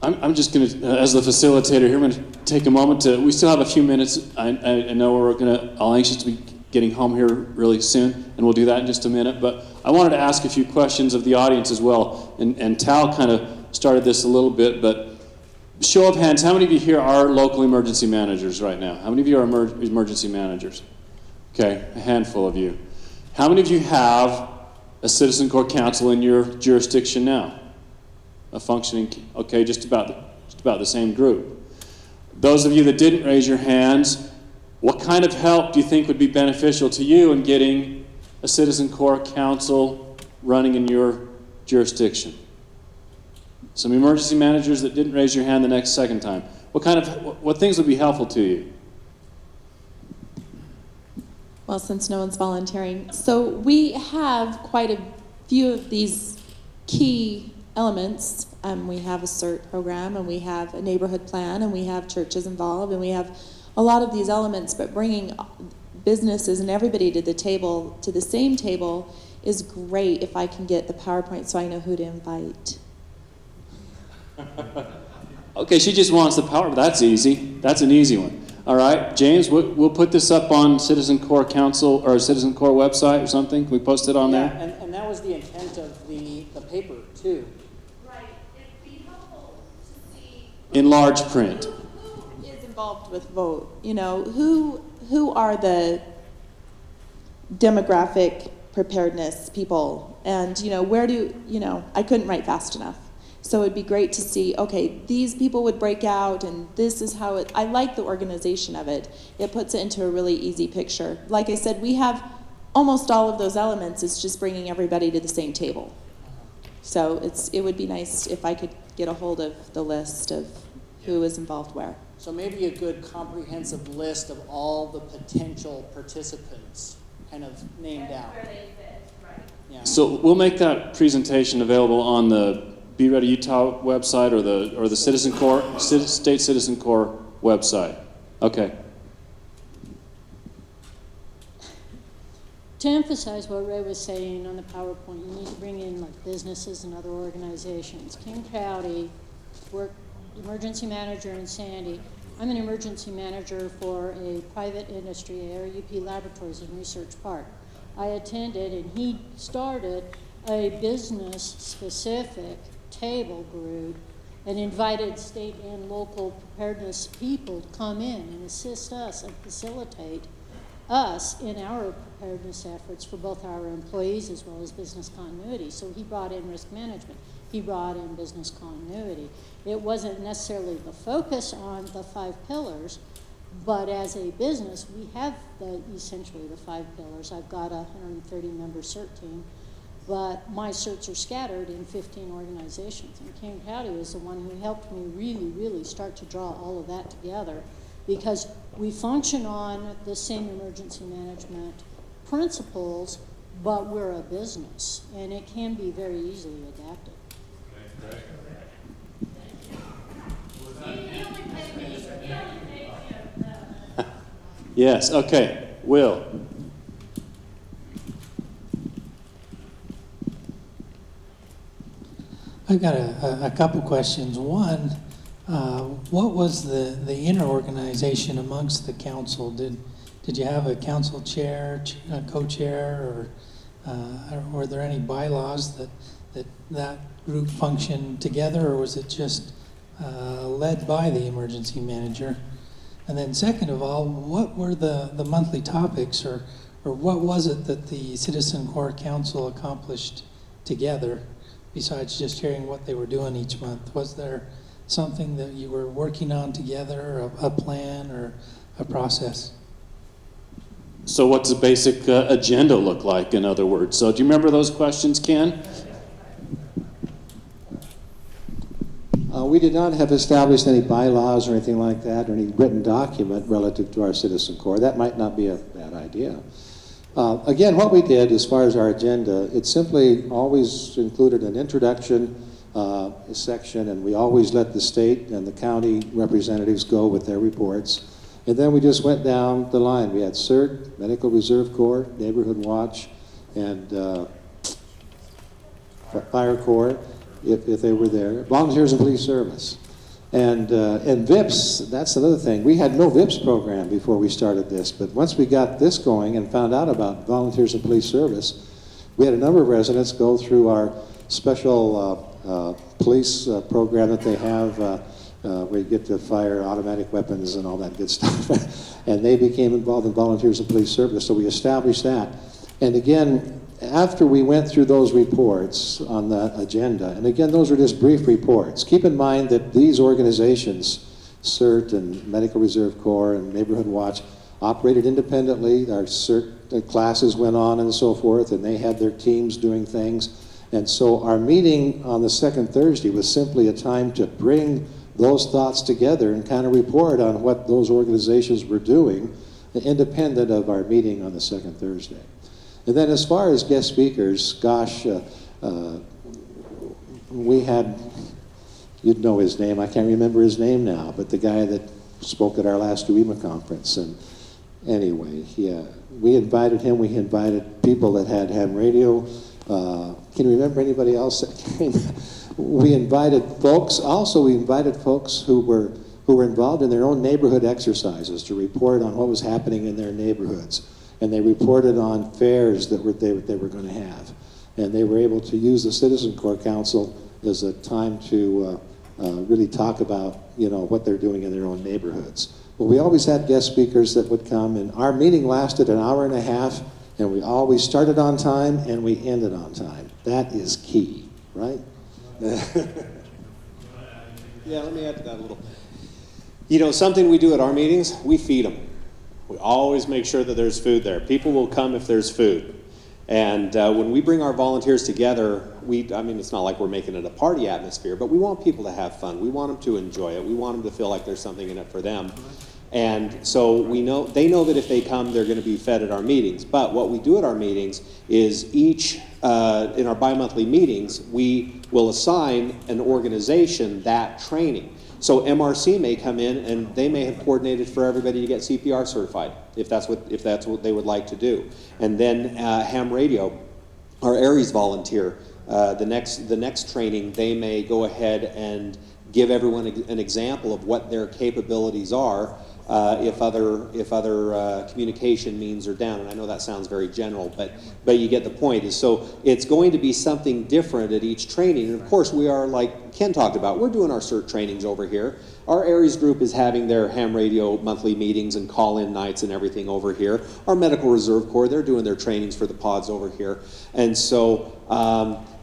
I'm just going to, as the facilitator here, I'm going to take a moment to, we still have a few minutes. I know we're going to, all anxious to be getting home here really soon, and we'll do that in just a minute. But I wanted to ask a few questions of the audience as well. And Tal kind of started this a little bit, but show of hands, how many of you here are local emergency managers right now? How many of you are emergency managers? Okay, a handful of you. How many of you have a Citizen Core Council in your jurisdiction now? A functioning, okay, just about the same group. Those of you that didn't raise your hands, what kind of help do you think would be beneficial to you in getting a Citizen Core Council running in your jurisdiction? Some emergency managers that didn't raise your hand the second time. What things would be helpful to you? Well, since no one's volunteering. So we have quite a few of these key elements. We have a CERT program, and we have a neighborhood plan, and we have churches involved, and we have a lot of these elements, but bringing businesses and everybody to the table, to the same table, is great if I can get the PowerPoint so I know who to invite. Okay, she just wants the power, but that's easy. That's an easy one. All right, James, we'll put this up on Citizen Core Council or Citizen Core website or something. Can we post it on there? And that was the intent of the paper, too. Right. It'd be helpful to see In large print. who is involved with vote. You know, who are the demographic preparedness people, and where do I couldn't write fast enough. So it'd be great to see, okay, these people would break out, and this is how I like the organization of it. It puts it into a really easy picture. Like I said, we have almost all of those elements. It's just bringing everybody to the same table. So it would be nice if I could get a hold of the list of who is involved where. So maybe a good comprehensive list of all the potential participants kind of named out. Where they fit, right. Yeah. So we'll make that presentation available on the Be Ready Utah website or the Citizen Core, State Citizen Core website. Okay. To emphasize what Ray was saying on the PowerPoint, you need to bring in like businesses and other organizations. King County, emergency manager in Sandy. I'm an emergency manager for a private industry, ARUP Laboratories in Research Park. I attended, and he started a business-specific table group and invited state and local preparedness people to come in and assist us and facilitate us in our preparedness efforts for both our employees as well as business continuity. So he brought in risk management. He brought in business continuity. It wasn't necessarily the focus on the 5 pillars, but as a business, we have essentially the 5 pillars. I've got a 130-member CERT team, but my certs are scattered in 15 organizations. And King County was the one who helped me really, really start to draw all of that together, because we function on the same emergency management principles, but we're a business, and it can be very easily adapted. Yes, okay. Will. I've got a couple questions. One, What was the inner organization amongst the council? Did you have a council chair, a co-chair, or were there any bylaws that group functioned together, or was it just led by the emergency manager? And then second of all, what were the monthly topics, or what was it that the Citizen Corps Council accomplished together, besides just hearing what they were doing each month? Was there something that you were working on together, a plan or a process? So what's the basic agenda look like, in other words? So do you remember those questions, Ken? We did not have established any bylaws or anything like that, or any written document relative to our Citizen Corps. That might not be a bad idea. Again, what we did as far as our agenda, it simply always included an introduction section, and we always let the state and the county representatives go with their reports. And then we just went down the line. We had CERT, Medical Reserve Corps, Neighborhood Watch, and Fire Corps, if they were there, Volunteers and Police Service. And VIPS, that's another thing. We had no VIPS program before we started this, but once we got this going and found out about Volunteers and Police Service, we had a number of residents go through our special police program that they have, where you get to fire automatic weapons and all that good stuff. And they became involved in Volunteers and Police Service, so we established that. And again, after we went through those reports on the agenda, and again, those are just brief reports. Keep in mind that these organizations, CERT and Medical Reserve Corps and Neighborhood Watch, operated independently. Our CERT classes went on and so forth, and they had their teams doing things. And so our meeting on the second Thursday was simply a time to bring those thoughts together and kind of report on what those organizations were doing, independent of our meeting on the second Thursday. And then as far as guest speakers, gosh, we had, you'd know his name, I can't remember his name now, but the guy that spoke at our last UEMA conference. And anyway, yeah, we invited him, we invited people that had ham radio. Can you remember anybody else that came? We invited folks, also we invited folks who were involved in their own neighborhood exercises to report on what was happening in their neighborhoods. And they reported on fairs that they were going to have. And they were able to use the Citizen Corps Council as a time to really talk about, you know, what they're doing in their own neighborhoods. But we always had guest speakers that would come, and our meeting lasted an hour and a half, and we always started on time and we ended on time. That is key, right? Yeah, let me add to that a little. You know, something we do at our meetings, we feed them. We always make sure that there's food there. People will come if there's food. And when we bring our volunteers together, I mean, it's not like we're making it a party atmosphere, but we want people to have fun. We want them to enjoy it. We want them to feel like there's something in it for them. And so they know that if they come, they're going to be fed at our meetings. But what we do at our meetings is in our bi-monthly meetings, we will assign an organization that training. So MRC may come in and they may have coordinated for everybody to get CPR certified, if that's what they would like to do. And then ham radio, our Aries volunteer, the next training, they may go ahead and give everyone an example of what their capabilities are if other communication means are down. And I know that sounds very general, but you get the point. Is so it's going to be something different at each training. And of course, we are, like Ken talked about, we're doing our CERT trainings over here. Our Aries group is having their ham radio monthly meetings and call-in nights and everything over here. Our Medical Reserve Corps, they're doing their trainings for the pods over here. And so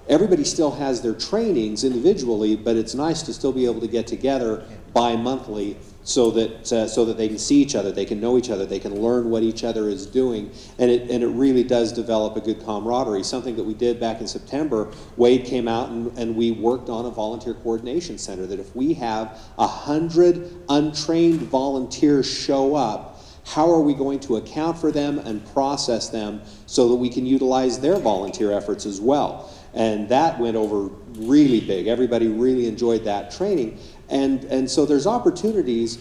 everybody still has their trainings individually, but it's nice to still be able to get together bi-monthly so that they can see each other, they can know each other, they can learn what each other is doing, and it really does develop a good camaraderie. Something that we did back in September, Wade came out and we worked on a volunteer coordination center, that if we have 100 untrained volunteers show up, how are we going to account for them and process them so that we can utilize their volunteer efforts as well? And that went over really big. Everybody really enjoyed that training. And so there's opportunities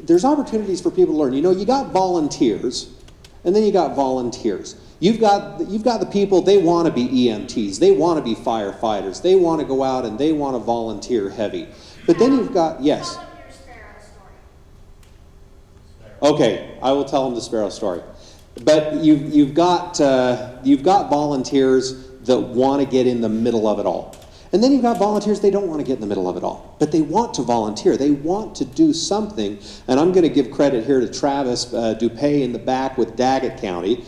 for people to learn. You know, you got volunteers, and then you got volunteers. You've got the people, they want to be EMTs, they want to be firefighters, they want to go out and they want to volunteer heavy. But then you've got, yes. Tell them your sparrow story. Okay, I will tell them the sparrow story. But you've got volunteers that want to get in the middle of it all. And then you've got volunteers, they don't want to get in the middle of it all. But they want to volunteer. They want to do something. And I'm going to give credit here to Travis Dupay in the back with Daggett County.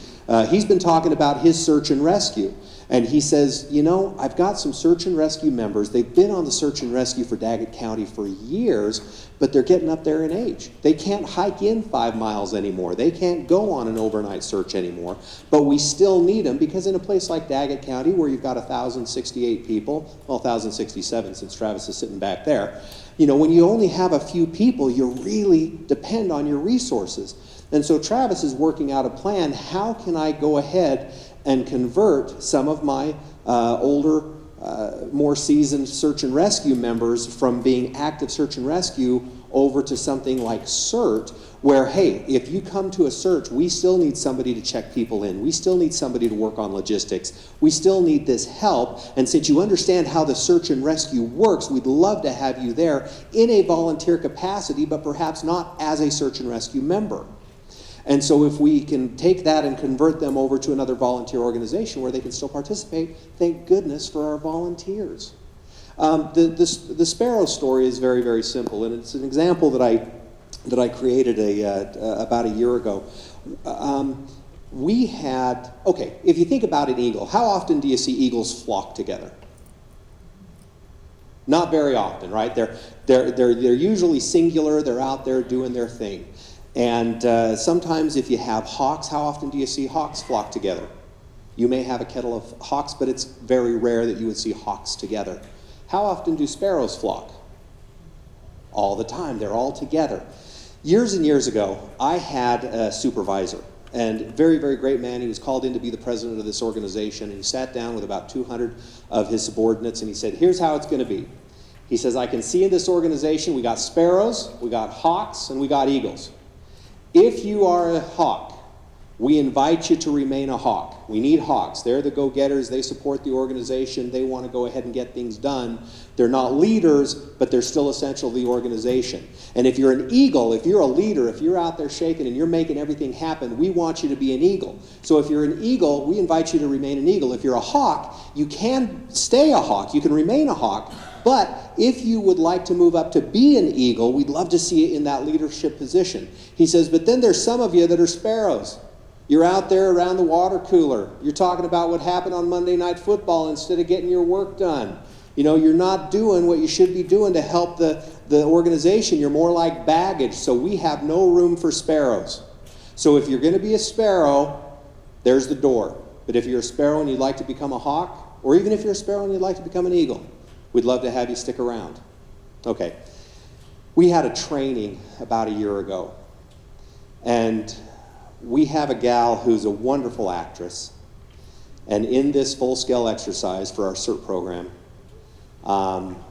He's been talking about his search and rescue. And he says, you know, I've got some search and rescue members. They've been on the search and rescue for Daggett County for years, but they're getting up there in age. They can't hike in 5 miles anymore. They can't go on an overnight search anymore. But we still need them because in a place like Daggett County where you've got 1,068 people, well, 1,067 since Travis is sitting back there, you know, when you only have a few people, you really depend on your resources. And so Travis is working out a plan. How can I go ahead and convert some of my older, more seasoned search and rescue members from being active search and rescue over to something like CERT, where, hey, if you come to a search, we still need somebody to check people in. We still need somebody to work on logistics. We still need this help. And since you understand how the search and rescue works, we'd love to have you there in a volunteer capacity, but perhaps not as a search and rescue member. And so if we can take that and convert them over to another volunteer organization where they can still participate, thank goodness for our volunteers. The sparrow story is very, very simple, and it's an example that I created about a year ago. We had, okay, if you think about an eagle, how often do you see eagles flock together? Not very often, right? They're usually singular. They're out there doing their thing. And sometimes if you have hawks, how often do you see hawks flock together? You may have a kettle of hawks, but it's very rare that you would see hawks together. How often do sparrows flock? All the time. They're all together. Years and years ago, I had a supervisor, and very, very great man. He was called in to be the president of this organization, and he sat down with about 200 of his subordinates, and he said, here's how it's going to be. He says, I can see in this organization we got sparrows, we got hawks, and we got eagles. If you are a hawk, we invite you to remain a hawk. We need hawks. They're the go-getters. They support the organization. They want to go ahead and get things done. They're not leaders, but they're still essential to the organization. And if you're an eagle, if you're a leader, if you're out there shaking and you're making everything happen, we want you to be an eagle. So if you're an eagle, we invite you to remain an eagle. If you're a hawk, you can stay a hawk. You can remain a hawk. But if you would like to move up to be an eagle, we'd love to see you in that leadership position. He says, but then there's some of you that are sparrows. You're out there around the water cooler. You're talking about what happened on Monday Night Football instead of getting your work done. You know, you're not doing what you should be doing to help the organization. You're more like baggage, so we have no room for sparrows. So if you're going to be a sparrow, there's the door. But if you're a sparrow and you'd like to become a hawk, or even if you're a sparrow and you'd like to become an eagle, we'd love to have you stick around. Okay. We had a training about a year ago, and we have a gal who's a wonderful actress, and in this full-scale exercise for our CERT program,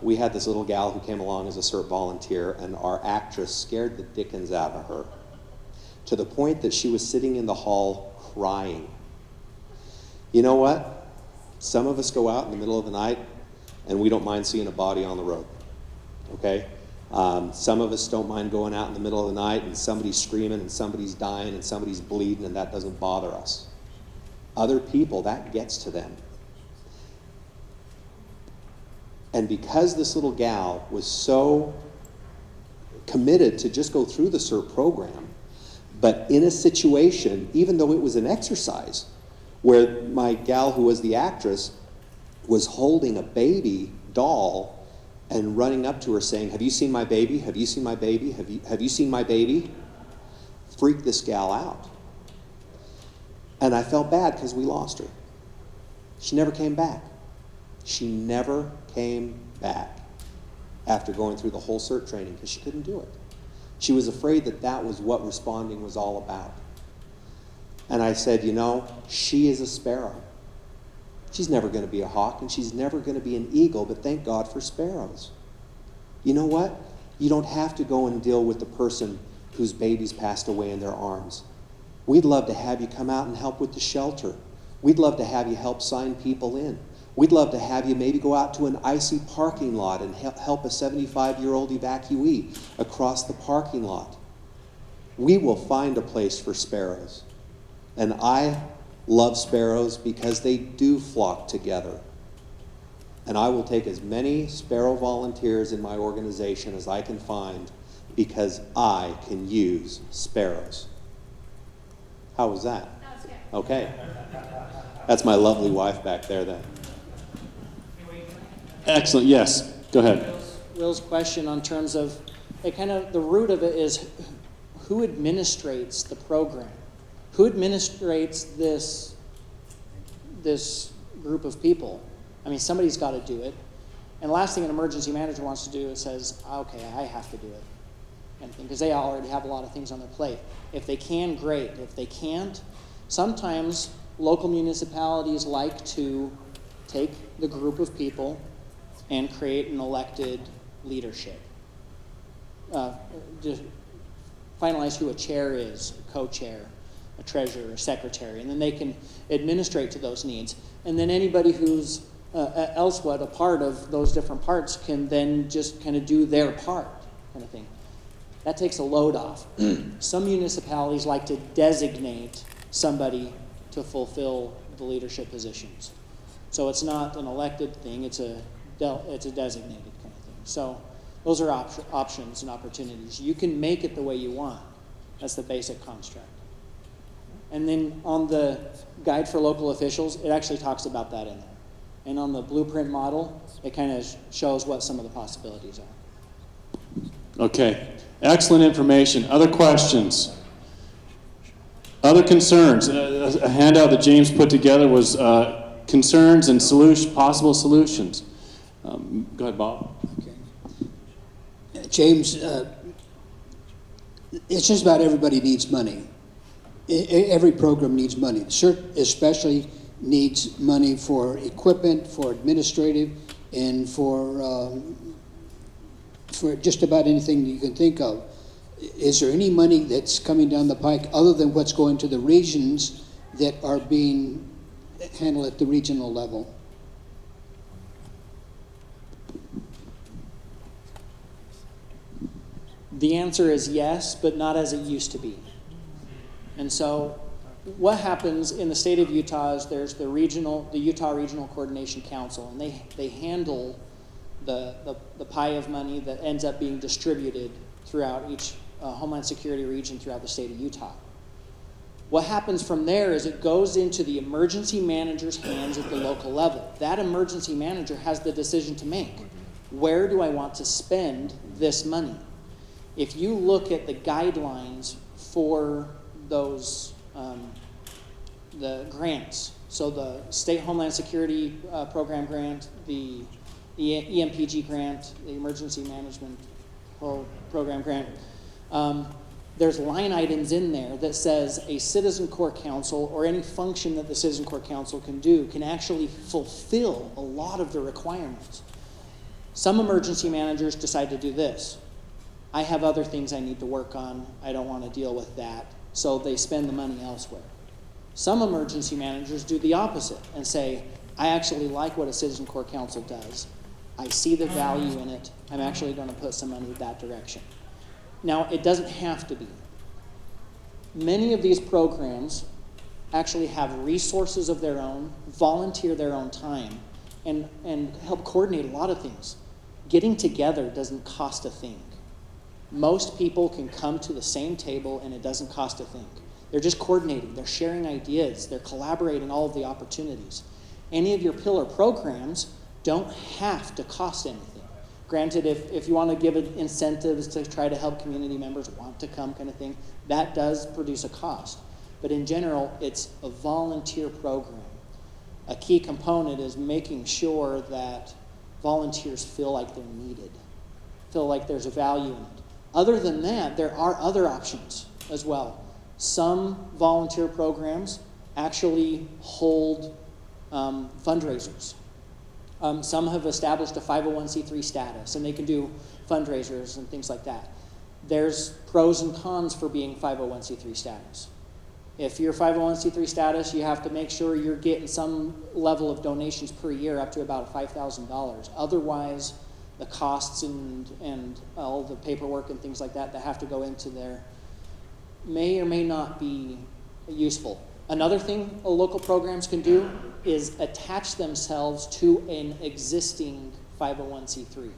we had this little gal who came along as a CERT volunteer, and our actress scared the dickens out of her to the point that she was sitting in the hall crying. You know what? Some of us go out in the middle of the night and we don't mind seeing a body on the road, okay? Some of us don't mind going out in the middle of the night and somebody's screaming and somebody's dying and somebody's bleeding, and that doesn't bother us. Other people, that gets to them. And because this little gal was so committed to just go through the CERT program, but in a situation, even though it was an exercise, where my gal who was the actress was holding a baby doll and running up to her saying, have you seen my baby? Have you seen my baby? Have you seen my baby? Freaked this gal out. And I felt bad because we lost her. She never came back. She never came back after going through the whole CERT training because she couldn't do it. She was afraid that that was what responding was all about. And I said, you know, she is a sparrow. She's never going to be a hawk, and she's never going to be an eagle, but thank God for sparrows. You know what? You don't have to go and deal with the person whose baby's passed away in their arms. We'd love to have you come out and help with the shelter. We'd love to have you help sign people in. We'd love to have you maybe go out to an icy parking lot and help a 75-year-old evacuee across the parking lot. We will find a place for sparrows. And I love sparrows because they do flock together. And I will take as many sparrow volunteers in my organization as I can find because I can use sparrows. How was that? That was good. Okay. That's my lovely wife back there then. Excellent, yes, go ahead. Will's question on terms of, the root of it is who administrates the program? Who administrates this group of people? I mean, somebody's got to do it. And the last thing an emergency manager wants to do is says, okay, I have to do it. Because they already have a lot of things on their plate. If they can, great. If they can't, sometimes local municipalities like to take the group of people and create an elected leadership. Just finalize who a chair is, a co-chair, a treasurer, a secretary, and then they can administrate to those needs. And then anybody who's elsewhere a part of those different parts can then just kind of do their part, kind of thing. That takes a load off. Some municipalities like to designate somebody to fulfill the leadership positions. So it's not an elected thing, it's a designated kind of thing. So those are options and opportunities. You can make it the way you want. That's the basic construct. And then on the guide for local officials, it actually talks about that in there. And on the blueprint model, it kind of shows what some of the possibilities are. Okay, excellent information. Other questions? Other concerns? A handout that James put together was concerns and possible solutions. Go ahead, Bob. Okay. James, it's just about everybody needs money. Every program needs money. CERT especially needs money for equipment, for administrative, and for just about anything you can think of. Is there any money that's coming down the pike other than what's going to the regions that are being handled at the regional level? The answer is yes, but not as it used to be. And so what happens in the state of Utah is there's the Utah Regional Coordination Council, and they handle the pie of money that ends up being distributed throughout each Homeland Security region throughout the state of Utah. What happens from there is it goes into the emergency manager's hands at the local level. That emergency manager has the decision to make. Where do I want to spend this money? If you look at the guidelines for those, the grants, so the State Homeland Security Program grant, the EMPG grant, the Emergency Management Program grant, there's line items in there that says a Citizen Corps Council or any function that the Citizen Corps Council can do can actually fulfill a lot of the requirements. Some emergency managers decide to do this. I have other things I need to work on. I don't want to deal with that. So they spend the money elsewhere. Some emergency managers do the opposite and say, I actually like what a Citizen Corps Council does. I see the value in it. I'm actually going to put some money in that direction. Now, it doesn't have to be. Many of these programs actually have resources of their own, volunteer their own time, and help coordinate a lot of things. Getting together doesn't cost a thing. Most people can come to the same table and it doesn't cost a thing. They're just coordinating, they're sharing ideas, they're collaborating all of the opportunities. Any of your pillar programs don't have to cost anything. Granted, if you want to give it incentives to try to help community members want to come kind of thing, that does produce a cost. But in general, it's a volunteer program. A key component is making sure that volunteers feel like they're needed, feel like there's a value in it. Other than that, there are other options as well. Some volunteer programs actually hold fundraisers. Some have established a 501c3 status, and they can do fundraisers and things like that. There's pros and cons for being 501c3 status. If you're 501c3 status, you have to make sure you're getting some level of donations per year up to about $5,000. Otherwise, the costs and all the paperwork and things like that that have to go into there may or may not be useful. Another thing local programs can do is attach themselves to an existing 501c3.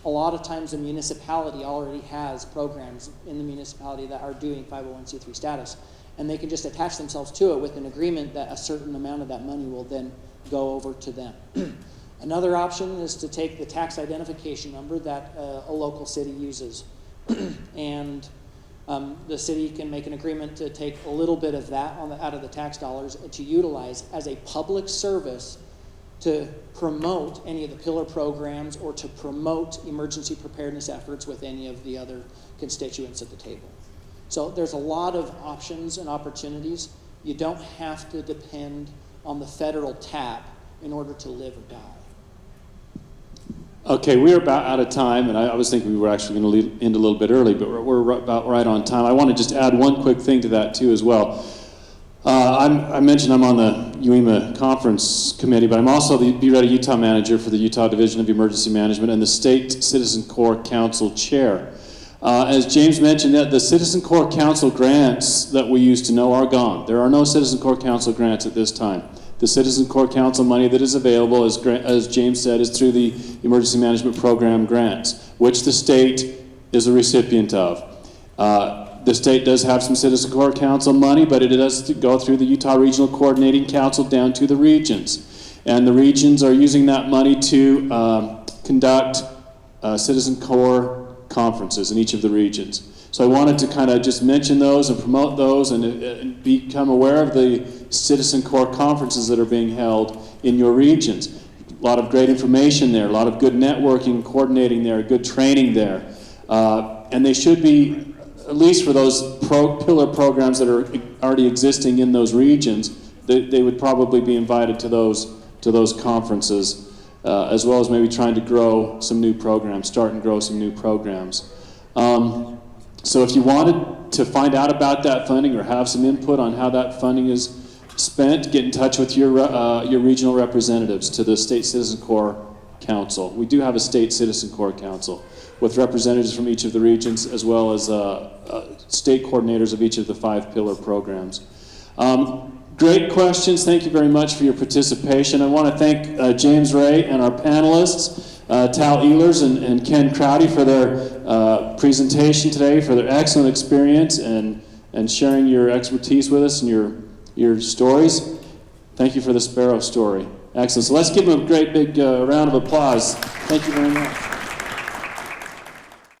A lot of times a municipality already has programs in the municipality that are doing 501c3 status, and they can just attach themselves to it with an agreement that a certain amount of that money will then go over to them. Another option is to take the tax identification number that a local city uses, and the city can make an agreement to take a little bit of that out of the tax dollars and to utilize as a public service to promote any of the pillar programs or to promote emergency preparedness efforts with any of the other constituents at the table. So there's a lot of options and opportunities. You don't have to depend on the federal tap in order to live or die. Okay, we're about out of time, and I was thinking we were actually going to end a little bit early, but we're about right on time. I want to just add one quick thing to that, too, as well. I mentioned I'm on the UEMA conference committee, but I'm also the Be Ready Utah manager for the Utah Division of Emergency Management and the State Citizen Corps Council chair. As James mentioned, the Citizen Corps Council grants that we used to know are gone. There are no Citizen Corps Council grants at this time. The Citizen Corps Council money that is available, as James said, is through the Emergency Management Program grants, which the state is a recipient of. The state does have some Citizen Corps Council money, but it does go through the Utah Regional Coordinating Council down to the regions. And the regions are using that money to conduct Citizen Corps conferences in each of the regions. So I wanted to kind of just mention those and promote those and become aware of the Citizen Corps conferences that are being held in your regions. A lot of great information there, a lot of good networking, coordinating there, good training there. And they should be, at least for those pillar programs that are already existing in those regions, they would probably be invited to those conferences, as well as maybe trying to grow some new programs, start and grow some new programs. So if you wanted to find out about that funding or have some input on how that funding is spent, get in touch with your regional representatives to the State Citizen Corps Council. We do have a State Citizen Corps Council with representatives from each of the regions as well as state coordinators of each of the 5 pillar programs. Great questions. Thank you very much for your participation. I want to thank James Ray and our panelists, Tal Ehlers and Ken Crowdy, for their presentation today, for their excellent experience and sharing your expertise with us and your stories. Thank you for the Sparrow story. Excellent. So let's give them a great big round of applause. Thank you very much.